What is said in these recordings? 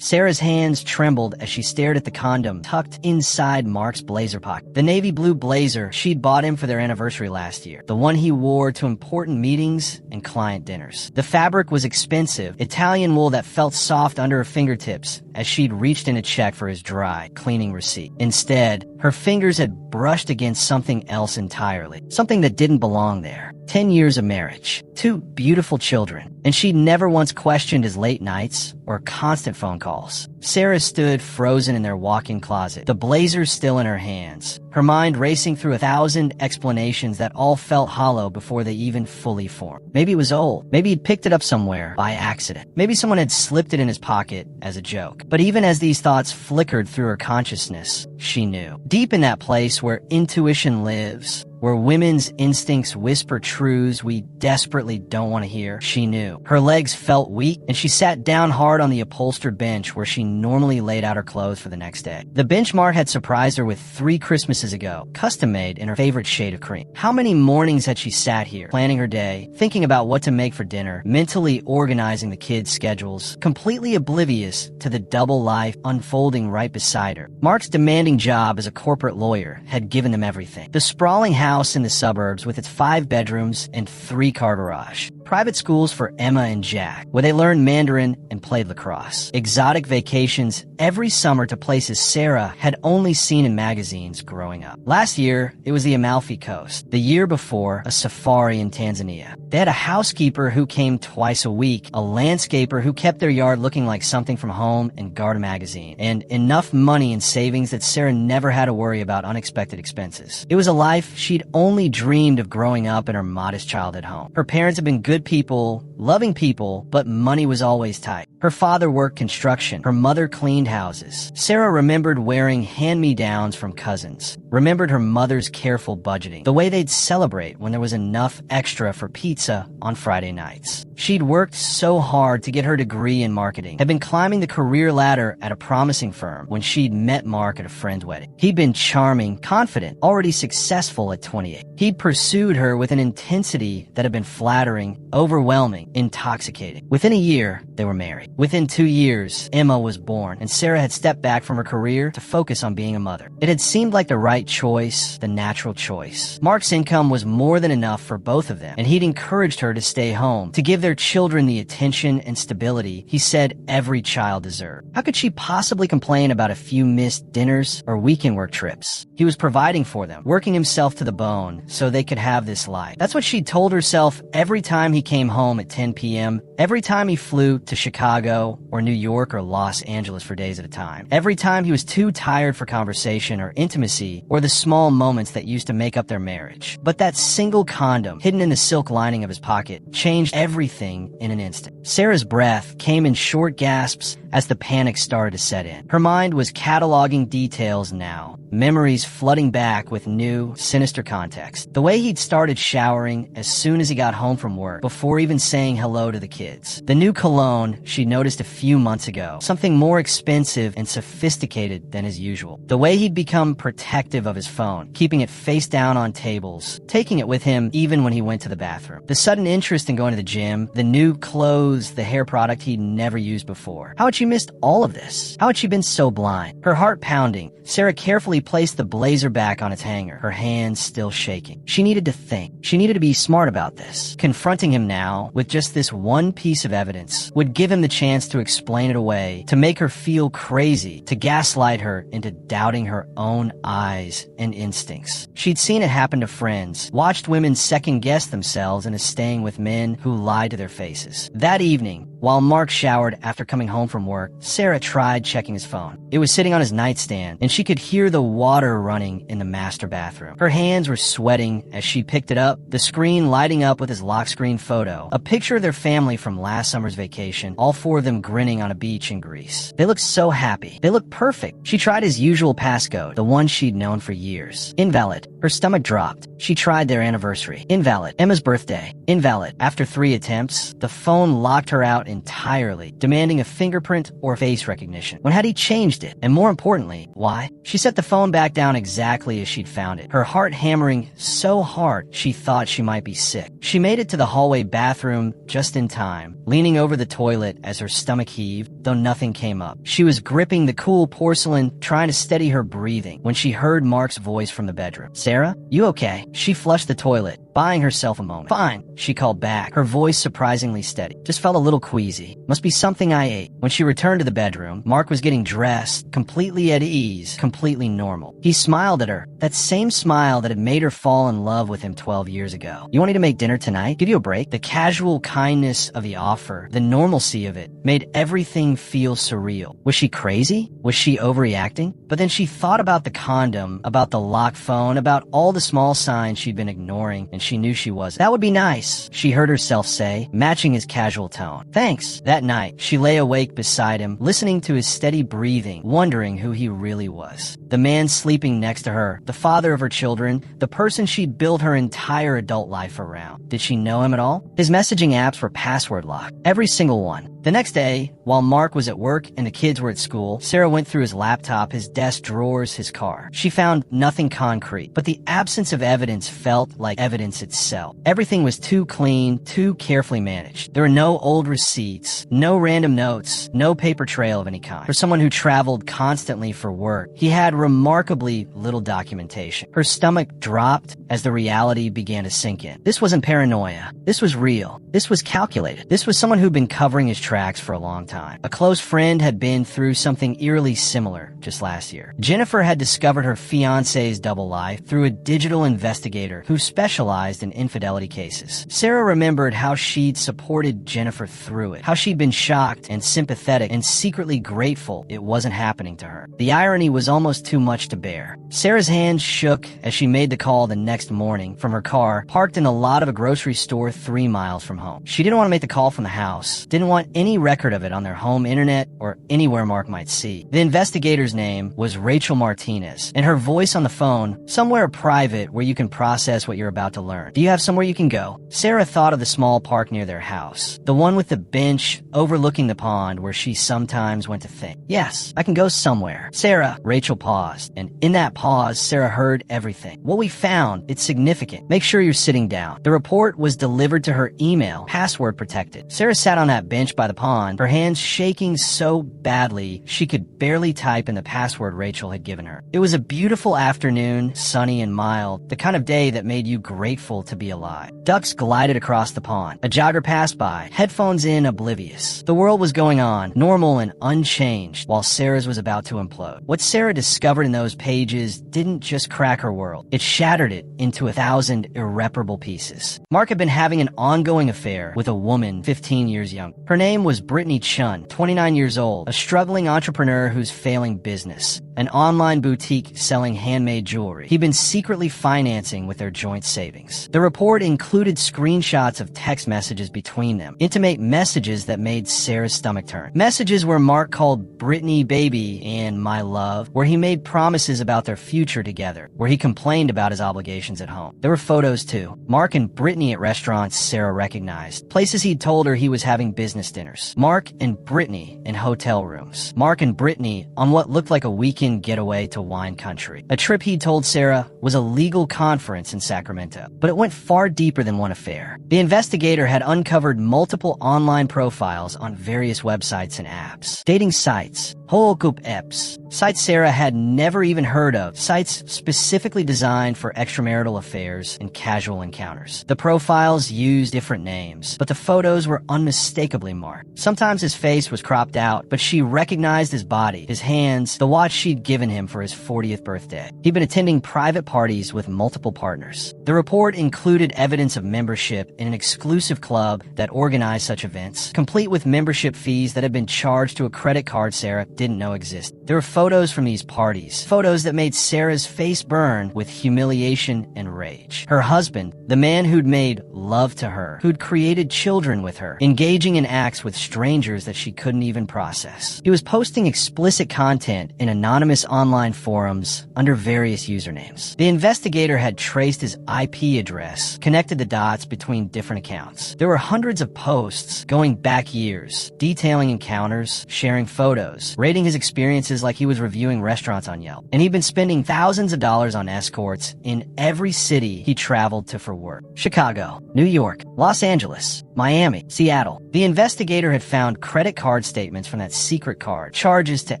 Sarah's hands trembled as she stared at the condom tucked inside Mark's blazer pocket. The navy blue blazer she'd bought him for their anniversary last year. The one he wore to important meetings and client dinners. The fabric was expensive, Italian wool that felt soft under her fingertips as she'd reached in a check for his dry cleaning receipt. Instead, her fingers had brushed against something else entirely. Something that didn't belong there. 10 years of marriage. 2 beautiful children. And she'd never once questioned his late nights or constant phone calls. Sarah stood frozen in their walk-in closet, the blazer still in her hands, her mind racing through 1,000 explanations that all felt hollow before they even fully formed. Maybe it was old. Maybe he'd picked it up somewhere by accident. Maybe someone had slipped it in his pocket as a joke. But even as these thoughts flickered through her consciousness, she knew. Deep in that place where intuition lives, where women's instincts whisper truths we desperately don't want to hear, she knew. Her legs felt weak, and she sat down hard on the upholstered bench where she normally laid out her clothes for the next day. The bench Mark had surprised her with 3 Christmases ago, custom-made in her favorite shade of cream. How many mornings had she sat here, planning her day, thinking about what to make for dinner, mentally organizing the kids' schedules, completely oblivious to the double life unfolding right beside her. Mark's demanding job as a corporate lawyer had given them everything. The sprawling house in the suburbs with its 5 bedrooms and 3-car garage. Private schools for Emma and Jack, where they learned Mandarin and played lacrosse. Exotic vacations every summer to places Sarah had only seen in magazines growing up. Last year, it was the Amalfi Coast. The year before, a safari in Tanzania. They had a housekeeper who came twice a week, a landscaper who kept their yard looking like something from Home and Garden magazine, and enough money in savings that Sarah never had to worry about unexpected expenses. It was a life she'd only dreamed of growing up in her modest childhood home. Her parents had been good people, loving people, but money was always tight. Her father worked construction. Her mother cleaned houses. Sarah remembered wearing hand-me-downs from cousins. Remembered her mother's careful budgeting. The way they'd celebrate when there was enough extra for pizza on Friday nights. She'd worked so hard to get her degree in marketing. Had been climbing the career ladder at a promising firm when she'd met Mark at a friend's wedding. He'd been charming, confident, already successful at 28. He'd pursued her with an intensity that had been flattering, overwhelming, intoxicating. Within a year, they were married. Within 2 years, Emma was born, and Sarah had stepped back from her career to focus on being a mother. It had seemed like the right choice, the natural choice. Mark's income was more than enough for both of them, and he'd encouraged her to stay home, to give their children the attention and stability he said every child deserved. How could she possibly complain about a few missed dinners or weekend work trips? He was providing for them, working himself to the bone so they could have this life. That's what she told herself every time he came home at 10 p.m., every time he flew to Chicago or New York or Los Angeles for days at a time. Every time he was too tired for conversation or intimacy or the small moments that used to make up their marriage. But that single condom, hidden in the silk lining of his pocket, changed everything in an instant. Sarah's breath came in short gasps as the panic started to set in. Her mind was cataloging details now, memories flooding back with new, sinister context. The way he'd started showering as soon as he got home from work, before even saying hello to the kids. The new cologne she noticed a few months ago, something more expensive and sophisticated than his usual. The way he'd become protective of his phone, keeping it face down on tables, taking it with him even when he went to the bathroom. The sudden interest in going to the gym, the new clothes, the hair product he'd never used before. How had she missed all of this? How had she been so blind? Her heart pounding, Sarah carefully placed the blazer back on its hanger, her hands still shaking. She needed to think. She needed to be smart about this. Confronting him now with just this one piece of evidence would give him the chance to explain it away, to make her feel crazy, to gaslight her into doubting her own eyes and instincts. She'd seen it happen to friends, watched women second-guess themselves into staying with men who lied to their faces. That evening, while Mark showered after coming home from work, Sarah tried checking his phone. It was sitting on his nightstand, and she could hear the water running in the master bathroom. Her hands were sweating as she picked it up, the screen lighting up with his lock screen photo, a picture of their family from last summer's vacation, all 4 of them grinning on a beach in Greece. They looked so happy. They looked perfect. She tried his usual passcode, the one she'd known for years. Invalid. Her stomach dropped. She tried their anniversary. Invalid. Emma's birthday. Invalid. After 3 attempts, the phone locked her out entirely, demanding a fingerprint or face recognition. When had he changed it? And more importantly, why? She set the phone back down exactly as she'd found it, her heart hammering so hard she thought she might be sick. She made it to the hallway bathroom just in time, leaning over the toilet as her stomach heaved, though nothing came up. She was gripping the cool porcelain, trying to steady her breathing, when she heard Mark's voice from the bedroom. "Sarah, you okay?" She flushed the toilet, buying herself a moment. "Fine," she called back, her voice surprisingly steady. "Just felt a little queasy. Must be something I ate." When she returned to the bedroom, Mark was getting dressed, completely at ease, completely normal. He smiled at her, that same smile that had made her fall in love with him 12 years ago. "You want me to make dinner tonight? Give you a break?" The casual kindness of the offer, the normalcy of it, made everything feel surreal. Was she crazy? Was she overreacting? But then she thought about the condom, about the locked phone, about all the small signs she'd been ignoring, and she knew she wasn't. "That would be nice," she heard herself say, matching his casual tone. "Thanks." That night, she lay awake beside him, listening to his steady breathing, wondering who he really was. The man sleeping next to her, the father of her children, the person she'd built her entire adult life around. Did she know him at all? His messaging apps were password locked. Every single one. The next day, while Mark was at work and the kids were at school, Sarah went through his laptop, his desk drawers, his car. She found nothing concrete, but the absence of evidence felt like evidence itself. Everything was too clean, too carefully managed. There were no old receipts, no random notes, no paper trail of any kind. For someone who traveled constantly for work, he had remarkably little documentation. Her stomach dropped as the reality began to sink in. This wasn't paranoia. This was real. This was calculated. This was someone who'd been covering his tracks for a long time. A close friend had been through something eerily similar just last year. Jennifer had discovered her fiancé's double life through a digital investigator who specialized in infidelity cases. Sarah remembered how she'd supported Jennifer through it, how she'd been shocked and sympathetic and secretly grateful it wasn't happening to her. The irony was almost too much to bear. Sarah's hands shook as she made the call the next morning from her car, parked in the lot of a grocery store 3 miles from home. She didn't want to make the call from the house, didn't want any record of it on their home internet or anywhere Mark might see. The investigator's name was Rachel Martinez, and her voice on the phone, somewhere private where you can process what you're about to learn. "Do you have somewhere you can go?" Sarah thought of the small park near their house, the one with the bench overlooking the pond where she sometimes went to think. "Yes, I can go somewhere." "Sarah," Rachel paused, and in that pause, Sarah heard everything. "What we found, it's significant. Make sure you're sitting down." The report was delivered to her email, password protected. Sarah sat on that bench by the pond, her hands shaking so badly she could barely type in the password Rachel had given her. It was a beautiful afternoon, sunny and mild, the kind of day that made you grateful to be alive. Ducks glided across the pond. A jogger passed by, headphones in, oblivious. The world was going on, normal and unchanged, while Sarah's was about to implode. What Sarah discovered in those pages didn't just crack her world. It shattered it into 1,000 irreparable pieces. Mark had been having an ongoing affair with a woman 15 years young. Her name was Brittany Chun, 29 years old, a struggling entrepreneur who's failing business, an online boutique selling handmade jewelry he'd been secretly financing with their joint savings. The report included screenshots of text messages between them, intimate messages that made Sarah's stomach turn. Messages where Mark called Brittany baby and my love, where he made promises about their future together, where he complained about his obligations at home. There were photos too. Mark and Brittany at restaurants Sarah recognized, places he'd told her he was having business dinners. Mark and Brittany in hotel rooms. Mark and Brittany on what looked like a weekend getaway to wine country. A trip he told Sarah was a legal conference in Sacramento. But it went far deeper than one affair. The investigator had uncovered multiple online profiles on various websites and apps. Dating sites, hookup apps, sites Sarah had never even heard of, sites specifically designed for extramarital affairs and casual encounters. The profiles used different names, but the photos were unmistakably marked. Sometimes his face was cropped out, but she recognized his body, his hands, the watch she'd given him for his 40th birthday. He'd been attending private parties with multiple partners. The report included evidence of membership in an exclusive club that organized such events, complete with membership fees that had been charged to a credit card Sarah didn't know existed. There were photos from these parties parties, photos that made Sarah's face burn with humiliation and rage. Her husband, the man who'd made love to her, who'd created children with her, engaging in acts with strangers that she couldn't even process. He was posting explicit content in anonymous online forums under various usernames. The investigator had traced his IP address, connected the dots between different accounts. There were hundreds of posts going back years, detailing encounters, sharing photos, rating his experiences like he was reviewing restaurants on Yelp. And he'd been spending thousands of dollars on escorts in every city he traveled to for work. Chicago, New York, Los Angeles, Miami, Seattle. The investigator had found credit card statements from that secret card, charges to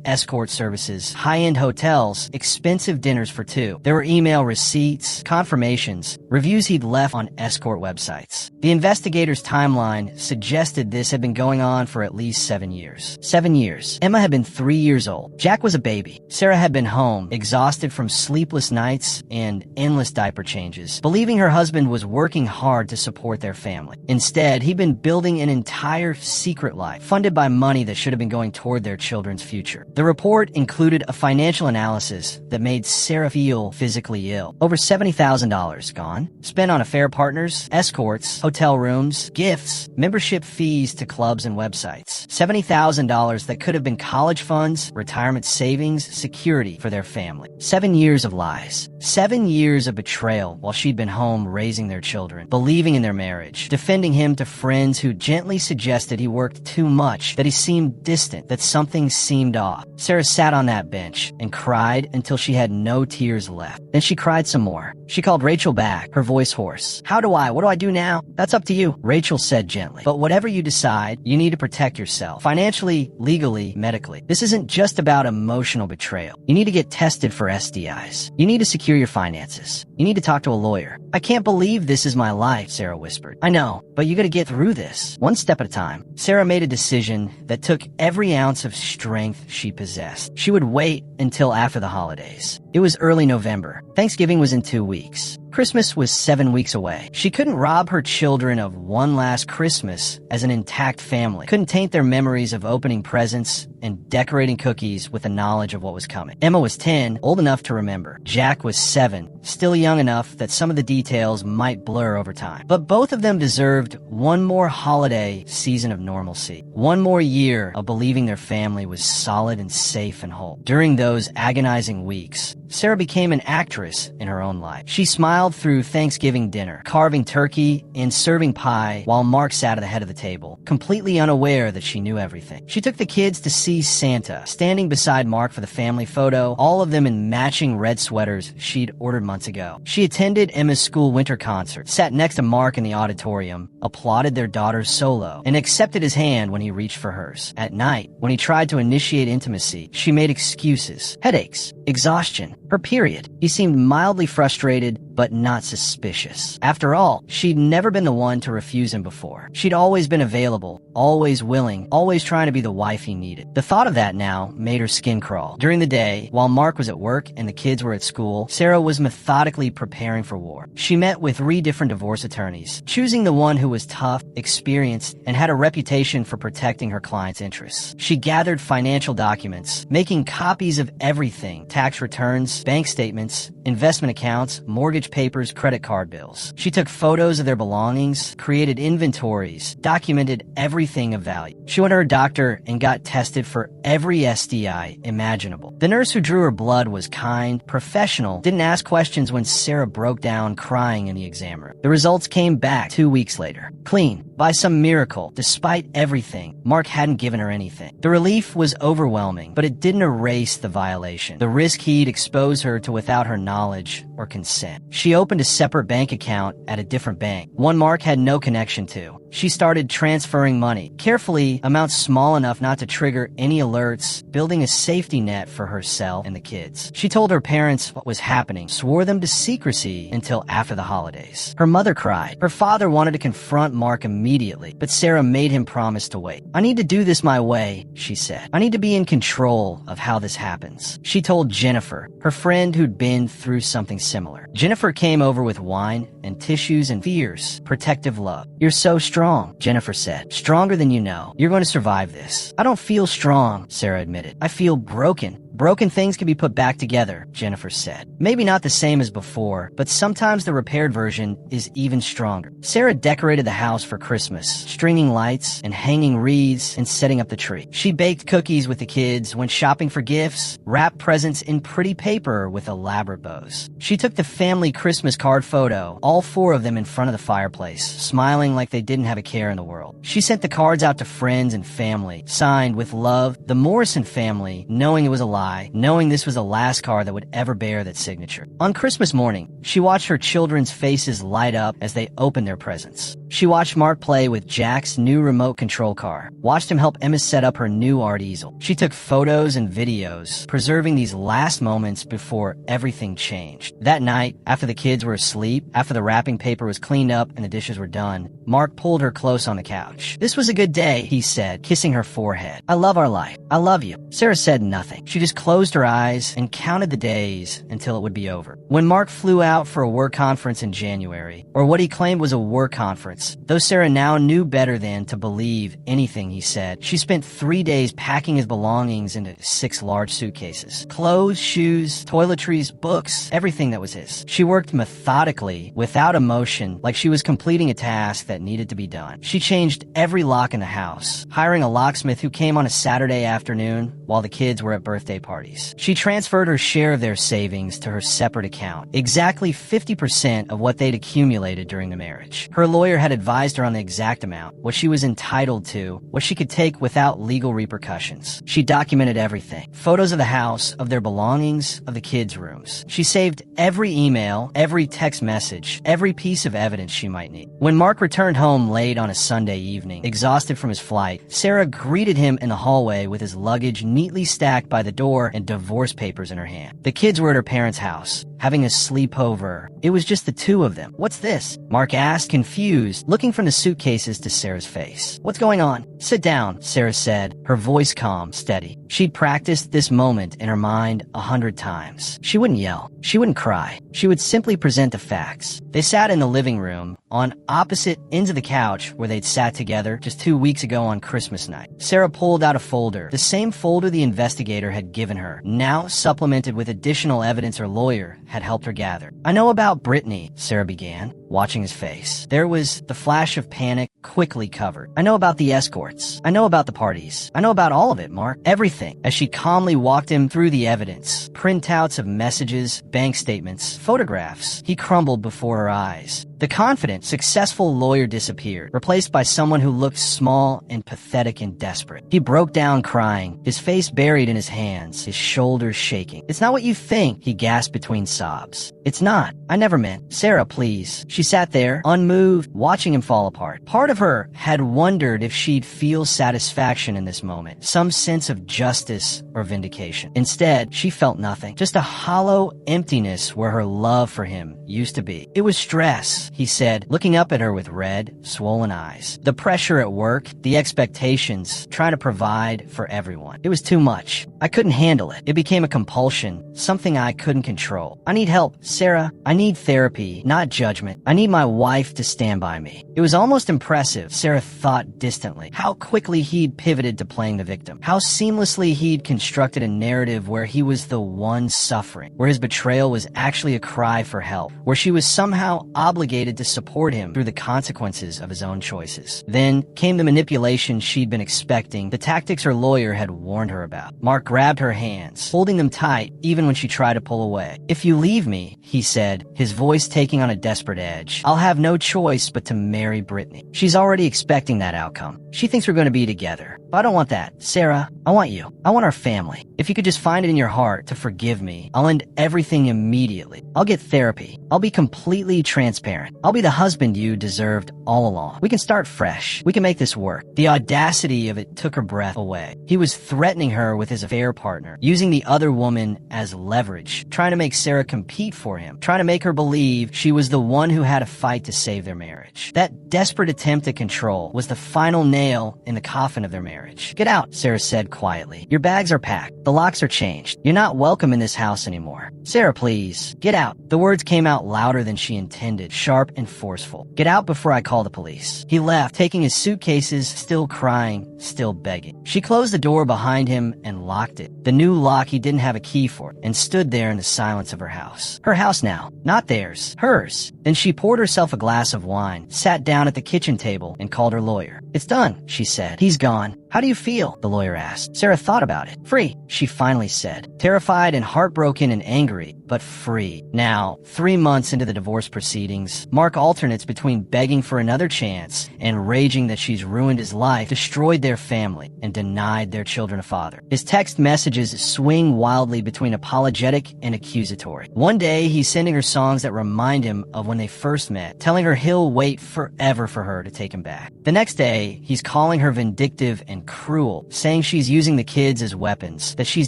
escort services, high-end hotels, expensive dinners for two. There were email receipts, confirmations, reviews he'd left on escort websites. The investigator's timeline suggested this had been going on for at least 7 years. 7 years. Emma had been 3 years old. Jack was a baby. Sarah had been home, exhausted from sleepless nights and endless diaper changes, believing her husband was working hard to support their family. Instead, he'd been building an entire secret life, funded by money that should have been going toward their children's future. The report included a financial analysis that made Sarah feel physically ill. Over $70,000 gone, spent on affair partners, escorts, hotel rooms, gifts, membership fees to clubs and websites. $70,000 that could have been college funds, retirement savings, security for their family. 7 years of lies. 7 years of betrayal while she'd been home raising their children, believing in their marriage, defending him to friends who gently suggested he worked too much, that he seemed distant, that something seemed off. Sarah sat on that bench and cried until she had no tears left. Then she cried some more. She called Rachel back, her voice hoarse. What do I do now? That's up to you, Rachel said gently. But whatever you decide, you need to protect yourself. Financially, legally, medically. This isn't just about emotional betrayal. You need to get tested for STIs. You need to secure your finances. You need to talk to a lawyer. I can't believe this is my life, Sarah whispered. I know, but you gotta get through this, one step at a time. Sarah made a decision that took every ounce of strength she possessed. She would wait until after the holidays. It was early November. Thanksgiving was in 2 weeks. Christmas was 7 weeks away. She couldn't rob her children of one last Christmas as an intact family. Couldn't taint their memories of opening presents and decorating cookies with the knowledge of what was coming. Emma was 10, old enough to remember. Jack was 7, still young enough that some of the details might blur over time. But both of them deserved one more holiday season of normalcy. One more year of believing their family was solid and safe and whole. During those agonizing weeks, Sarah became an actress in her own life. She smiled through Thanksgiving dinner, carving turkey and serving pie while Mark sat at the head of the table, completely unaware that she knew everything. She took the kids to see Santa, standing beside Mark for the family photo, all of them in matching red sweaters she'd ordered months ago. She attended Emma's school winter concert, sat next to Mark in the auditorium, applauded their daughter's solo, and accepted his hand when he reached for hers. At night, when he tried to initiate intimacy, she made excuses, headaches, exhaustion, her period. He seemed mildly frustrated, but not suspicious. After all, she'd never been the one to refuse him before. She'd always been available, always willing, always trying to be the wife he needed. The thought of that now made her skin crawl. During the day, while Mark was at work and the kids were at school, Sarah was methodically preparing for war. She met with 3 different divorce attorneys, choosing the one who was tough, experienced, and had a reputation for protecting her client's interests. She gathered financial documents, making copies of everything: tax returns, bank statements, investment accounts, mortgage papers, credit card bills. She took photos of their belongings, created inventories, documented everything of value. She went to her doctor and got tested for every STI imaginable. The nurse who drew her blood was kind, professional, didn't ask questions when Sarah broke down crying in the exam room. The results came back 2 weeks later. Clean. By some miracle, despite everything, Mark hadn't given her anything. The relief was overwhelming, but it didn't erase the violation. The risk he'd expose her to without her knowledge or consent. She opened a separate bank account at a different bank, one Mark had no connection to. She started transferring money, carefully, amounts small enough not to trigger any alerts, building a safety net for herself and the kids. She told her parents what was happening, swore them to secrecy until after the holidays. Her mother cried. Her father wanted to confront Mark immediately, but Sarah made him promise to wait. "I need to do this my way," she said. "I need to be in control of how this happens." She told Jennifer, her friend who'd been through something similar. Jennifer came over with wine and tissues and fierce, protective love. "You're so strong," Jennifer said. "Stronger than you know. You're going to survive this." "I don't feel strong," Sarah admitted. "I feel broken. Broken things can be put back together, Jennifer said. Maybe not the same as before, but sometimes the repaired version is even stronger. Sarah decorated the house for Christmas, stringing lights and hanging wreaths and setting up the tree. She baked cookies with the kids, went shopping for gifts, wrapped presents in pretty paper with elaborate bows. She took the family Christmas card photo, all 4 of them in front of the fireplace, smiling like they didn't have a care in the world. She sent the cards out to friends and family, signed with love, the Morrison family, knowing it was a lie, knowing this was the last card that would ever bear that signature. On Christmas morning, she watched her children's faces light up as they opened their presents. She watched Mark play with Jack's new remote control car, watched him help Emma set up her new art easel. She took photos and videos, preserving these last moments before everything changed. That night, after the kids were asleep, after the wrapping paper was cleaned up and the dishes were done, Mark pulled her close on the couch. "This was a good day," he said, kissing her forehead. "I love our life. I love you." Sarah said nothing. She just closed her eyes and counted the days until it would be over. When Mark flew out for a work conference in January, or what he claimed was a work conference, though Sarah now knew better than to believe anything he said, she spent 3 days packing his belongings into 6 large suitcases. Clothes, shoes, toiletries, books, everything that was his. She worked methodically, without emotion, like she was completing a task that needed to be done. She changed every lock in the house, hiring a locksmith who came on a Saturday afternoon while the kids were at birthday parties. She transferred her share of their savings to her separate account, exactly 50% of what they'd accumulated during the marriage. Her lawyer had advised her on the exact amount, what she was entitled to, what she could take without legal repercussions. She documented everything. Photos of the house, of their belongings, of the kids' rooms. She saved every email, every text message, every piece of evidence she might need. When Mark returned home late on a Sunday evening, exhausted from his flight, Sarah greeted him in the hallway with his luggage neatly stacked by the door and divorce papers in her hand. The kids were at her parents' house, having a sleepover. It was just the 2 of them. "What's this?" Mark asked, confused, looking from the suitcases to Sarah's face. "What's going on?" "Sit down," Sarah said, her voice calm, steady. She'd practiced this moment in her mind 100 times. She wouldn't yell. She wouldn't cry. She would simply present the facts. They sat in the living room, on opposite ends of the couch where they'd sat together just 2 weeks ago on Christmas night. Sarah pulled out a folder, the same folder the investigator had given her, now supplemented with additional evidence her lawyer had helped her gather. "I know about Brittany," Sarah began, watching his face. There was the flash of panic, quickly covered. "I know about the escorts. I know about the parties. I know about all of it, Mark. Everything." As she calmly walked him through the evidence, printouts of messages, bank statements, photographs, he crumbled before her eyes. The confident, successful lawyer disappeared, replaced by someone who looked small and pathetic and desperate. He broke down crying, his face buried in his hands, his shoulders shaking. "It's not what you think," he gasped between sobs. "It's not. I never meant." "Sarah, please." She sat there, unmoved, watching him fall apart. Part of her had wondered if she'd feel satisfaction in this moment, some sense of justice or vindication. Instead, she felt nothing, just a hollow emptiness where her love for him used to be. "It was stress," he said, looking up at her with red, swollen eyes. "The pressure at work, the expectations, trying to provide for everyone. It was too much. I couldn't handle it. It became a compulsion, something I couldn't control. I need help, Sarah. I need therapy, not judgment. I need my wife to stand by me." It was almost impressive, Sarah thought distantly, how quickly he'd pivoted to playing the victim, how seamlessly he'd constructed a narrative where he was the one suffering, where his betrayal was actually a cry for help, where she was somehow obligated to support him through the consequences of his own choices. Then came the manipulation she'd been expecting, the tactics her lawyer had warned her about. Mark grabbed her hands, holding them tight even when she tried to pull away. "If you leave me," he said, his voice taking on a desperate edge, "I'll have no choice but to marry Brittany. She's already expecting that outcome. She thinks we're going to be together. But I don't want that. Sarah, I want you. I want our family. If you could just find it in your heart to forgive me, I'll end everything immediately. I'll get therapy. I'll be completely transparent. I'll be the husband you deserved all along. We can start fresh. We can make this work." The audacity of it took her breath away. He was threatening her with his affair partner, using the other woman as leverage, trying to make Sarah compete for him, trying to make her believe she was the one who had to fight to save their marriage. That desperate attempt at control was the final nail in the coffin of their marriage. marriage. "Get out," Sarah said quietly. "Your bags are packed. The locks are changed. You're not welcome in this house anymore. Sarah, please, get out." The words came out louder than she intended, sharp and forceful. "Get out before I call the police." He left, taking his suitcases, still crying, still begging. She closed the door behind him and locked it. The new lock he didn't have a key for, and stood there in the silence of her house. Her house now, not theirs, hers. Then she poured herself a glass of wine, sat down at the kitchen table, and called her lawyer. "It's done," she said. "He's gone." "How do you feel?" the lawyer asked. Sarah thought about it. "Free," she finally said. Terrified and heartbroken and angry, but free. Now, 3 months into the divorce proceedings, Mark alternates between begging for another chance and raging that she's ruined his life, destroyed their family, and denied their children a father. His text messages swing wildly between apologetic and accusatory. One day, he's sending her songs that remind him of when they first met, telling her he'll wait forever for her to take him back. The next day, he's calling her vindictive and cruel, saying she's using the kids as weapons, that she's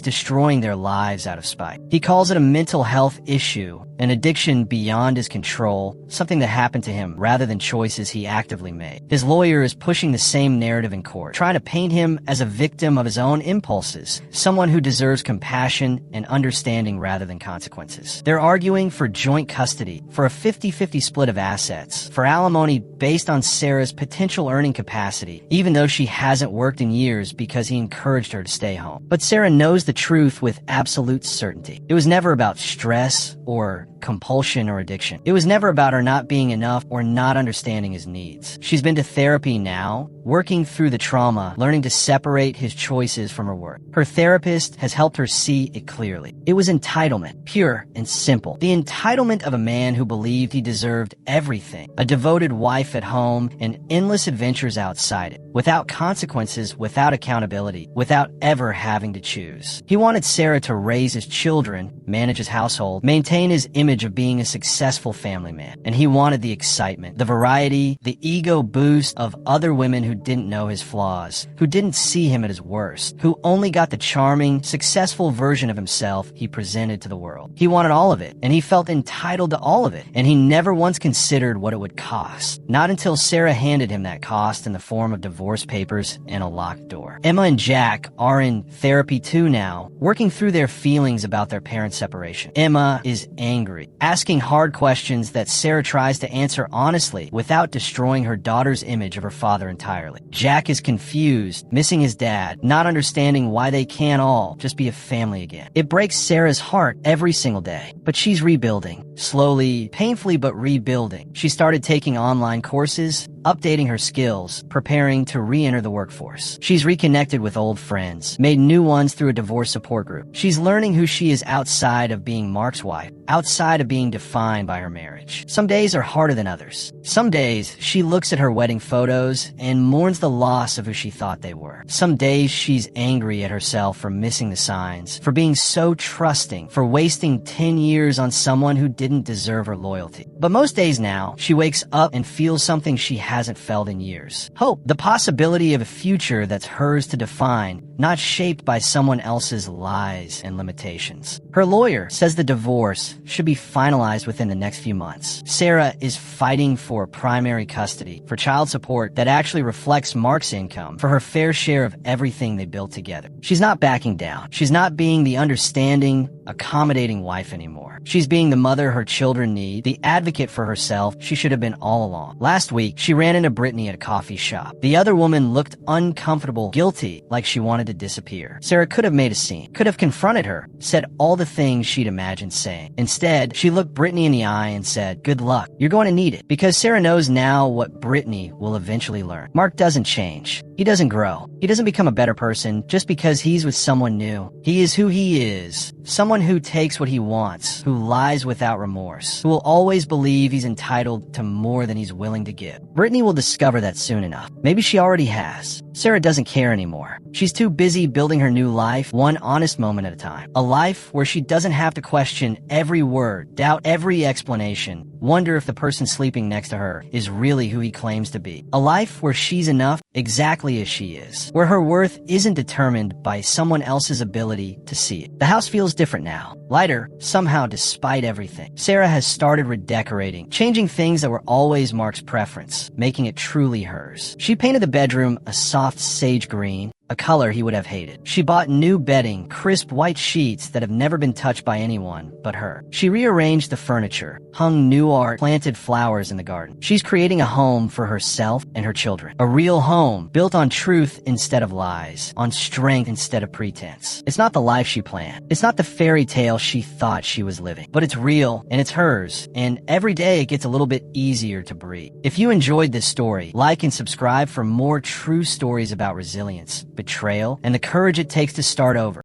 destroying their lives out of spite. He calls it a mental health issue, an addiction beyond his control, something that happened to him rather than choices he actively made. His lawyer is pushing the same narrative in court, trying to paint him as a victim of his own impulses, someone who deserves compassion and understanding rather than consequences. They're arguing for joint custody, for a 50-50 split of assets, for alimony based on Sarah's potential earning capacity, even though she hasn't worked in years because he encouraged her to stay home. But Sarah knows the truth with absolute certainty. It was never about stress or compulsion or addiction. It was never about her not being enough or not understanding his needs. She's been to therapy now, working through the trauma, learning to separate his choices from her worth. Her therapist has helped her see it clearly. It was entitlement, pure and simple. The entitlement of a man who believed he deserved everything, a devoted wife at home and endless adventures outside it, without consequences, without accountability, without ever having to choose. He wanted Sarah to raise his children, manage his household, maintain his image of being a successful family man. And he wanted the excitement, the variety, the ego boost of other women who didn't know his flaws, who didn't see him at his worst, who only got the charming, successful version of himself he presented to the world. He wanted all of it, and he felt entitled to all of it, and he never once considered what it would cost. Not until Sarah handed him that cost in the form of divorce papers and a locked door. Emma and Jack are in therapy too now, working through their feelings about their parents' separation. Emma is angry, asking hard questions that Sarah tries to answer honestly without destroying her daughter's image of her father entirely. Jack is confused, missing his dad, not understanding why they can't all just be a family again. It breaks Sarah's heart every single day, but she's rebuilding. Slowly, painfully, but rebuilding. She started taking online courses, updating her skills, preparing to re-enter the workforce. She's reconnected with old friends, made new ones through a divorce support group. She's learning who she is outside of being Mark's wife, outside of being defined by her marriage. Some days are harder than others. Some days, she looks at her wedding photos and mourns the loss of who she thought they were. Some days, she's angry at herself for missing the signs, for being so trusting, for wasting 10 years on someone who didn't deserve her loyalty. But most days now, she wakes up and feels something she hasn't felt in years. Hope, the possibility of a future that's hers to define, not shaped by someone else's lies and limitations. Her lawyer says the divorce should be finalized within the next few months. Sarah is fighting for primary custody, for child support that actually reflects Mark's income, for her fair share of everything they built together. She's not backing down. She's not being the understanding, accommodating wife anymore. She's being the mother her children need, the advocate for herself she should have been all along. Last week, she ran into Brittany at a coffee shop. The other woman looked uncomfortable, guilty, like she wanted to disappear. Sarah could have made a scene, could have confronted her, said all the things she'd imagined saying. Instead, she looked Brittany in the eye and said, "Good luck. You're going to need it." Because Sarah knows now what Brittany will eventually learn. Mark doesn't change. He doesn't grow. He doesn't become a better person just because he's with someone new. He is who he is. Someone who takes what he wants, who lies without remorse, who will always believe he's entitled to more than he's willing to give. Brittany will discover that soon enough. Maybe she already has. Sarah doesn't care anymore. She's too busy building her new life, one honest moment at a time. A life where she doesn't have to question every word, doubt every explanation, wonder if the person sleeping next to her is really who he claims to be. A life where she's enough exactly as she is, where her worth isn't determined by someone else's ability to see it. The house feels different now, lighter, somehow despite everything. Sarah has started redecorating, changing things that were always Mark's preference, making it truly hers. She painted the bedroom a soft sage green, a color he would have hated. She bought new bedding, crisp white sheets that have never been touched by anyone but her. She rearranged the furniture, hung new art, planted flowers in the garden. She's creating a home for herself and her children. A real home, built on truth instead of lies, on strength instead of pretense. It's not the life she planned. It's not the fairy tale she thought she was living. But it's real, and it's hers, and every day it gets a little bit easier to breathe. If you enjoyed this story, like and subscribe for more true stories about resilience, betrayal, and the courage it takes to start over.